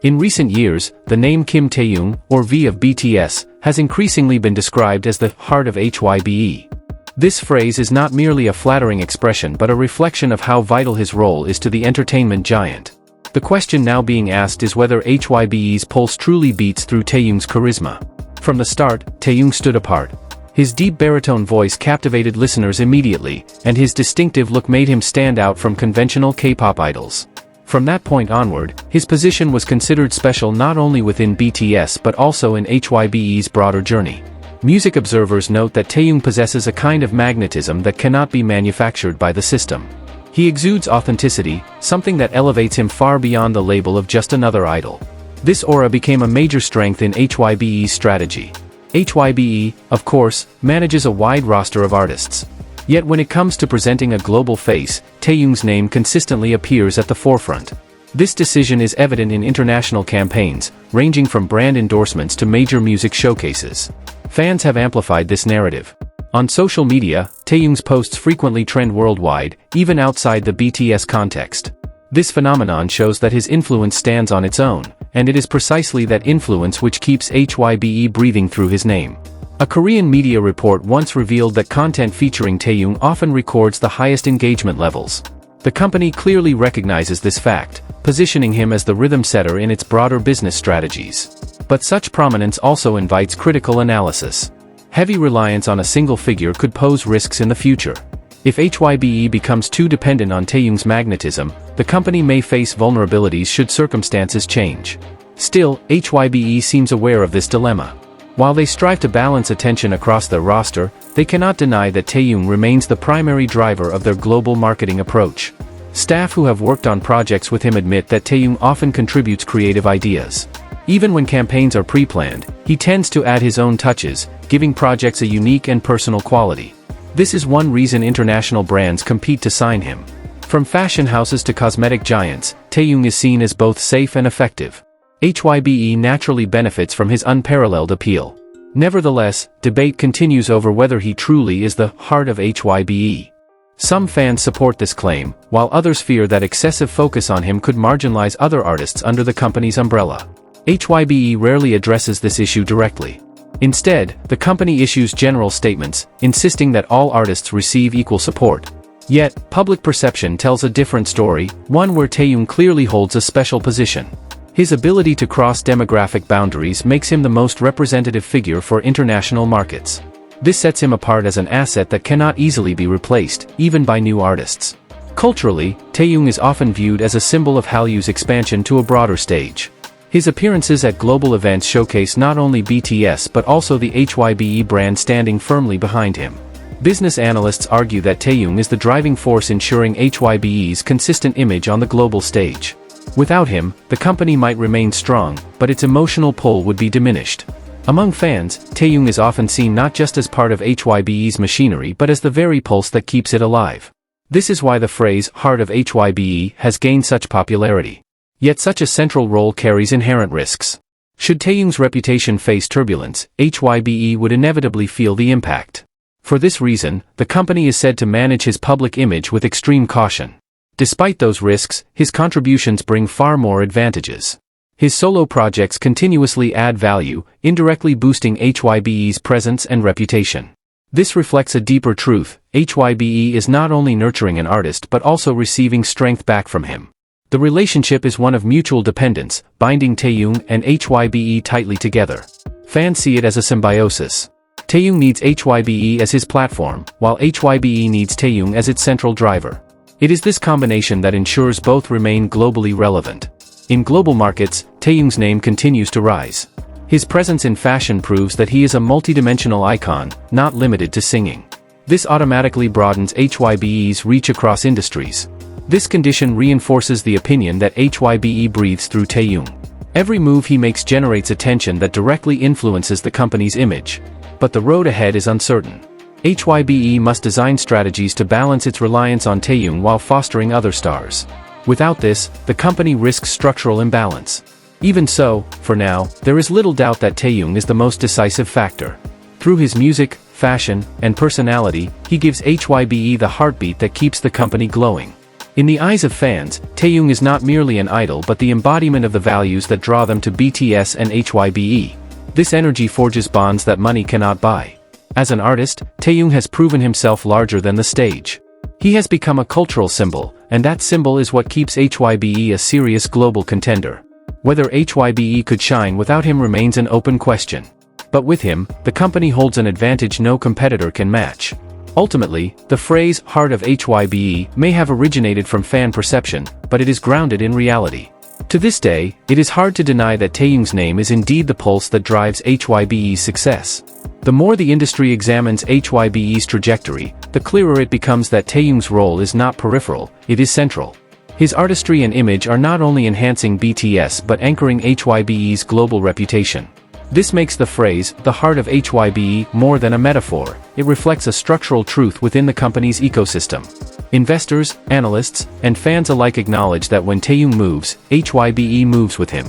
In recent years, the name Kim Taehyung, or V of BTS, has increasingly been described as the heart of HYBE. This phrase is not merely a flattering expression but a reflection of how vital his role is to the entertainment giant. The question now being asked is whether HYBE's pulse truly beats through Taehyung's charisma. From the start, Taehyung stood apart. His deep baritone voice captivated listeners immediately, and his distinctive look made him stand out from conventional K-pop idols. From that point onward, his position was considered special not only within BTS but also in HYBE's broader journey. Music observers note that Taehyung possesses a kind of magnetism that cannot be manufactured by the system. He exudes authenticity, something that elevates him far beyond the label of just another idol. This aura became a major strength in HYBE's strategy. HYBE, of course, manages a wide roster of artists. Yet when it comes to presenting a global face, Taehyung's name consistently appears at the forefront. This decision is evident in international campaigns, ranging from brand endorsements to major music showcases. Fans have amplified this narrative. On social media, Taehyung's posts frequently trend worldwide, even outside the BTS context. This phenomenon shows that his influence stands on its own, and it is precisely that influence which keeps HYBE breathing through his name. A Korean media report once revealed that content featuring Taehyung often records the highest engagement levels. The company clearly recognizes this fact, positioning him as the rhythm setter in its broader business strategies. But such prominence also invites critical analysis. Heavy reliance on a single figure could pose risks in the future. If HYBE becomes too dependent on Taehyung's magnetism, the company may face vulnerabilities should circumstances change. Still, HYBE seems aware of this dilemma. While they strive to balance attention across their roster, they cannot deny that Taehyung remains the primary driver of their global marketing approach. Staff who have worked on projects with him admit that Taehyung often contributes creative ideas. Even when campaigns are pre-planned, he tends to add his own touches, giving projects a unique and personal quality. This is one reason international brands compete to sign him. From fashion houses to cosmetic giants, Taehyung is seen as both safe and effective. HYBE naturally benefits from his unparalleled appeal. Nevertheless, debate continues over whether he truly is the heart of HYBE. Some fans support this claim, while others fear that excessive focus on him could marginalize other artists under the company's umbrella. HYBE rarely addresses this issue directly. Instead, the company issues general statements, insisting that all artists receive equal support. Yet, public perception tells a different story, one where Taehyung clearly holds a special position. His ability to cross demographic boundaries makes him the most representative figure for international markets. This sets him apart as an asset that cannot easily be replaced, even by new artists. Culturally, Taehyung is often viewed as a symbol of Hallyu's expansion to a broader stage. His appearances at global events showcase not only BTS but also the HYBE brand standing firmly behind him. Business analysts argue that Taehyung is the driving force ensuring HYBE's consistent image on the global stage. Without him, the company might remain strong, but its emotional pull would be diminished. Among fans, Taehyung is often seen not just as part of HYBE's machinery but as the very pulse that keeps it alive. This is why the phrase "heart of HYBE" has gained such popularity. Yet such a central role carries inherent risks. Should Taehyung's reputation face turbulence, HYBE would inevitably feel the impact. For this reason, the company is said to manage his public image with extreme caution. Despite those risks, his contributions bring far more advantages. His solo projects continuously add value, indirectly boosting HYBE's presence and reputation. This reflects a deeper truth: HYBE is not only nurturing an artist but also receiving strength back from him. The relationship is one of mutual dependence, binding Taehyung and HYBE tightly together. Fans see it as a symbiosis. Taehyung needs HYBE as his platform, while HYBE needs Taehyung as its central driver. It is this combination that ensures both remain globally relevant. In global markets, Taehyung's name continues to rise. His presence in fashion proves that he is a multidimensional icon, not limited to singing. This automatically broadens HYBE's reach across industries. This condition reinforces the opinion that HYBE breathes through Taehyung. Every move he makes generates attention that directly influences the company's image. But the road ahead is uncertain. HYBE must design strategies to balance its reliance on Taehyung while fostering other stars. Without this, the company risks structural imbalance. Even so, for now, there is little doubt that Taehyung is the most decisive factor. Through his music, fashion, and personality, he gives HYBE the heartbeat that keeps the company glowing. In the eyes of fans, Taehyung is not merely an idol but the embodiment of the values that draw them to BTS and HYBE. This energy forges bonds that money cannot buy. As an artist, Taehyung has proven himself larger than the stage. He has become a cultural symbol, and that symbol is what keeps HYBE a serious global contender. Whether HYBE could shine without him remains an open question. But with him, the company holds an advantage no competitor can match. Ultimately, the phrase, "heart of HYBE," may have originated from fan perception, but it is grounded in reality. To this day, it is hard to deny that Taehyung's name is indeed the pulse that drives HYBE's success. The more the industry examines HYBE's trajectory, the clearer it becomes that Taehyung's role is not peripheral, it is central. His artistry and image are not only enhancing BTS but anchoring HYBE's global reputation. This makes the phrase, "the heart of HYBE," more than a metaphor, it reflects a structural truth within the company's ecosystem. Investors, analysts, and fans alike acknowledge that when Taehyung moves, HYBE moves with him.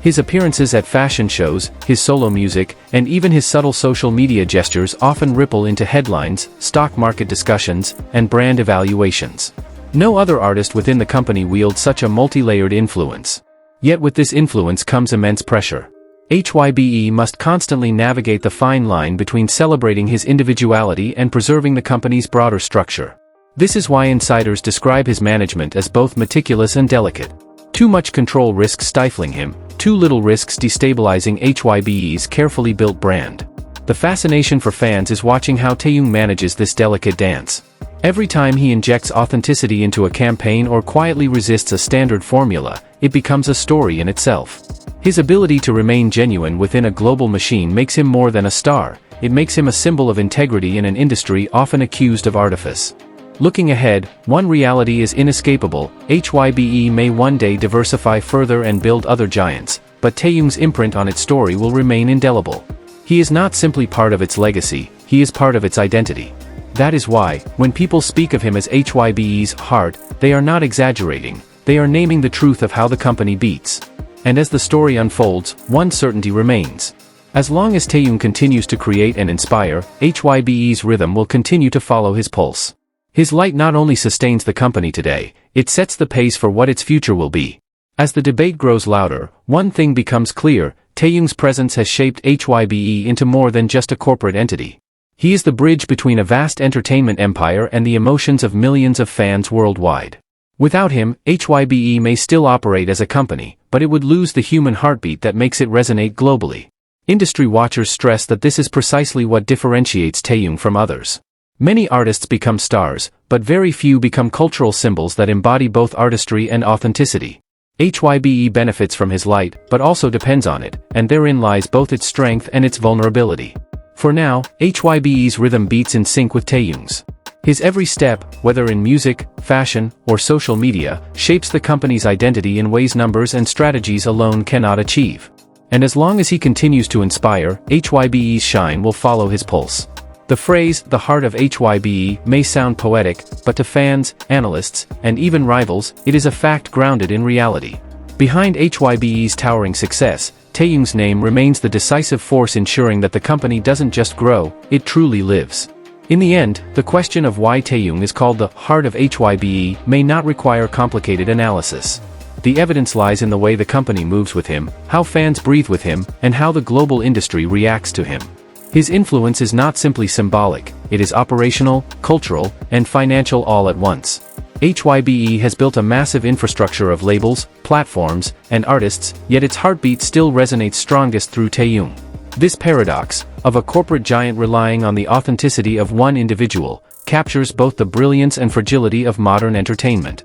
His appearances at fashion shows, his solo music, and even his subtle social media gestures often ripple into headlines, stock market discussions, and brand evaluations. No other artist within the company wields such a multi-layered influence. Yet with this influence comes immense pressure. HYBE must constantly navigate the fine line between celebrating his individuality and preserving the company's broader structure. This is why insiders describe his management as both meticulous and delicate. Too much control risks stifling him, too little risks destabilizing HYBE's carefully built brand. The fascination for fans is watching how Taehyung manages this delicate dance. Every time he injects authenticity into a campaign or quietly resists a standard formula, it becomes a story in itself. His ability to remain genuine within a global machine makes him more than a star, it makes him a symbol of integrity in an industry often accused of artifice. Looking ahead, one reality is inescapable: HYBE may one day diversify further and build other giants, but Taehyung's imprint on its story will remain indelible. He is not simply part of its legacy, he is part of its identity. That is why, when people speak of him as HYBE's heart, they are not exaggerating, they are naming the truth of how the company beats. And as the story unfolds, one certainty remains. As long as Taehyung continues to create and inspire, HYBE's rhythm will continue to follow his pulse. His light not only sustains the company today, it sets the pace for what its future will be. As the debate grows louder, one thing becomes clear: Taehyung's presence has shaped HYBE into more than just a corporate entity. He is the bridge between a vast entertainment empire and the emotions of millions of fans worldwide. Without him, HYBE may still operate as a company, but it would lose the human heartbeat that makes it resonate globally. Industry watchers stress that this is precisely what differentiates Taehyung from others. Many artists become stars, but very few become cultural symbols that embody both artistry and authenticity. HYBE benefits from his light, but also depends on it, and therein lies both its strength and its vulnerability. For now, HYBE's rhythm beats in sync with Taehyung's. His every step, whether in music, fashion, or social media, shapes the company's identity in ways numbers and strategies alone cannot achieve. And as long as he continues to inspire, HYBE's shine will follow his pulse. The phrase, "the heart of HYBE," may sound poetic, but to fans, analysts, and even rivals, it is a fact grounded in reality. Behind HYBE's towering success, Taehyung's name remains the decisive force ensuring that the company doesn't just grow, it truly lives. In the end, the question of why Taehyung is called the heart of HYBE may not require complicated analysis. The evidence lies in the way the company moves with him, how fans breathe with him, and how the global industry reacts to him. His influence is not simply symbolic, it is operational, cultural, and financial all at once. HYBE has built a massive infrastructure of labels, platforms, and artists, yet its heartbeat still resonates strongest through Taehyung. This paradox, of a corporate giant relying on the authenticity of one individual, captures both the brilliance and fragility of modern entertainment.